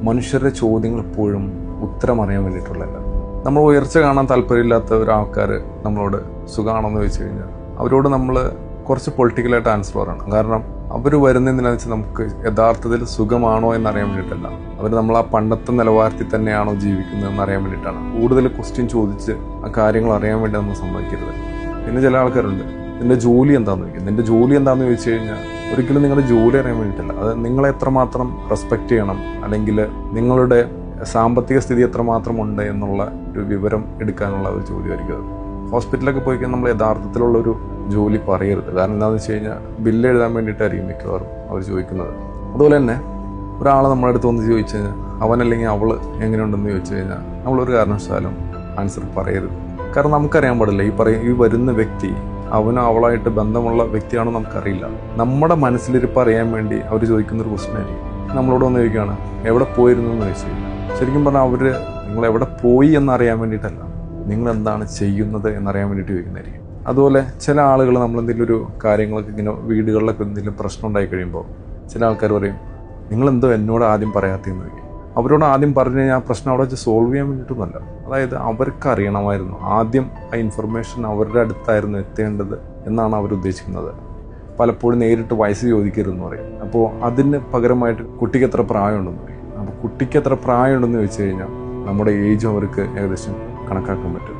മനുഷ്യരുടെ ചോദ്യങ്ങൾ എപ്പോഴും ഉത്തരം അറിയാൻ വേണ്ടിയിട്ടുള്ളതല്ല. നമ്മൾ ഉയർച്ച കാണാൻ താല്പര്യമില്ലാത്ത ഒരാൾക്കാർ നമ്മളോട് സുഖമാണെന്ന് ചോദിച്ചു കഴിഞ്ഞാൽ അവരോട് നമ്മൾ കുറച്ച് പൊളിറ്റിക്കലായിട്ട് ആൻസർ പറയണം. കാരണം അവർ വരുന്നതിനെന്ന് വെച്ചാൽ നമുക്ക് യഥാർത്ഥത്തിൽ സുഖമാണോ എന്നറിയാൻ വേണ്ടിയിട്ടല്ല, അവർ നമ്മൾ ആ പണ്ടത്തെ നിലവാരത്തിൽ തന്നെയാണോ ജീവിക്കുന്നത് എന്നറിയാൻ വേണ്ടിയിട്ടാണ്. കൂടുതൽ ക്വസ്റ്റ്യൻ ചോദിച്ച് ആ കാര്യങ്ങൾ അറിയാൻ വേണ്ടി നമ്മൾ സമ്മതിക്കരുത്. പിന്നെ ചില ആൾക്കാരുണ്ട്, നിന്റെ ജോലി എന്താണെന്ന് ചോദിക്കും. നിന്റെ ജോലി എന്താണെന്ന് ചോദിച്ചു കഴിഞ്ഞാൽ ഒരിക്കലും നിങ്ങളുടെ ജോലി അറിയാൻ വേണ്ടിയിട്ടല്ല, അത് നിങ്ങളെ എത്രമാത്രം റെസ്പെക്റ്റ് ചെയ്യണം, അല്ലെങ്കിൽ നിങ്ങളുടെ സാമ്പത്തിക സ്ഥിതി എത്രമാത്രം ഉണ്ട് എന്നുള്ള ഒരു വിവരം എടുക്കാനുള്ള ഒരു ചോദ്യമായിരിക്കും അത്. ഹോസ്പിറ്റലൊക്കെ പോയി കഴിഞ്ഞാൽ നമ്മൾ യഥാർത്ഥത്തിലുള്ളൊരു ജോലി പറയരുത്. കാരണം എന്താണെന്ന് വെച്ച് കഴിഞ്ഞാൽ ബില്ല് എഴുതാൻ വേണ്ടിയിട്ടായിരിക്കും മിക്കവാറും അവർ ചോദിക്കുന്നത്. അതുപോലെ തന്നെ ഒരാളെ നമ്മുടെ അടുത്ത് വന്ന് ചോദിച്ചു കഴിഞ്ഞാൽ അവനല്ലെങ്കിൽ അവൾ എങ്ങനെയുണ്ടെന്ന് ചോദിച്ചു കഴിഞ്ഞാൽ നമ്മളൊരു കാരണവശാലും ആൻസർ പറയരുത്. കാരണം നമുക്കറിയാൻ പാടില്ല ഈ വരുന്ന വ്യക്തി അവനോ അവളായിട്ട് ബന്ധമുള്ള വ്യക്തിയാണോ നമുക്കറിയില്ല. നമ്മുടെ മനസ്സിലിരിപ്പ് അറിയാൻ വേണ്ടി അവർ ചോദിക്കുന്നൊരു ക്വസ്റ്റ്യൻ ആയിരിക്കും. നമ്മളോട് വന്ന് ചോദിക്കുകയാണ് എവിടെ പോയിരുന്നു എന്ന് ചോദിച്ചു കഴിഞ്ഞാൽ ശരിക്കും പറഞ്ഞാൽ അവർ നിങ്ങൾ എവിടെ പോയി എന്നറിയാൻ വേണ്ടിയിട്ടല്ല, നിങ്ങൾ എന്താണ് ചെയ്യുന്നത് എന്നറിയാൻ വേണ്ടിയിട്ട് ചോദിക്കുന്നതായിരിക്കും. അതുപോലെ ചില ആളുകൾ നമ്മളെന്തെങ്കിലും ഒരു കാര്യങ്ങളൊക്കെ ഇങ്ങനെ വീടുകളിലൊക്കെ എന്തെങ്കിലും പ്രശ്നം ഉണ്ടായി കഴിയുമ്പോൾ ചില ആൾക്കാർ പറയും നിങ്ങളെന്തോ എന്നോട് ആദ്യം പറയാത്തതെന്ന് ചോദിക്കും. അവരോട് ആദ്യം പറഞ്ഞു കഴിഞ്ഞാൽ ആ പ്രശ്നം അവിടെ വെച്ച് സോൾവ് ചെയ്യാൻ വേണ്ടിയിട്ടൊന്നുമല്ല. അതായത് അവർക്ക് അറിയണമായിരുന്നു, ആദ്യം ആ ഇൻഫർമേഷൻ അവരുടെ അടുത്തായിരുന്നു എത്തേണ്ടത് എന്നാണ് അവർ ഉദ്ദേശിക്കുന്നത്. പലപ്പോഴും നേരിട്ട് വയസ്സ് ചോദിക്കരുതെന്ന് പറയും. അപ്പോൾ അതിന് പകരമായിട്ട് കുട്ടിക്ക് എത്ര പ്രായമുണ്ടെന്ന് പറയും. അപ്പോൾ കുട്ടിക്ക് എത്ര പ്രായമുണ്ടെന്ന് ചോദിച്ചു കഴിഞ്ഞാൽ നമ്മുടെ ഏജും അവർക്ക് ഏകദേശം കണക്കാക്കാൻ പറ്റും.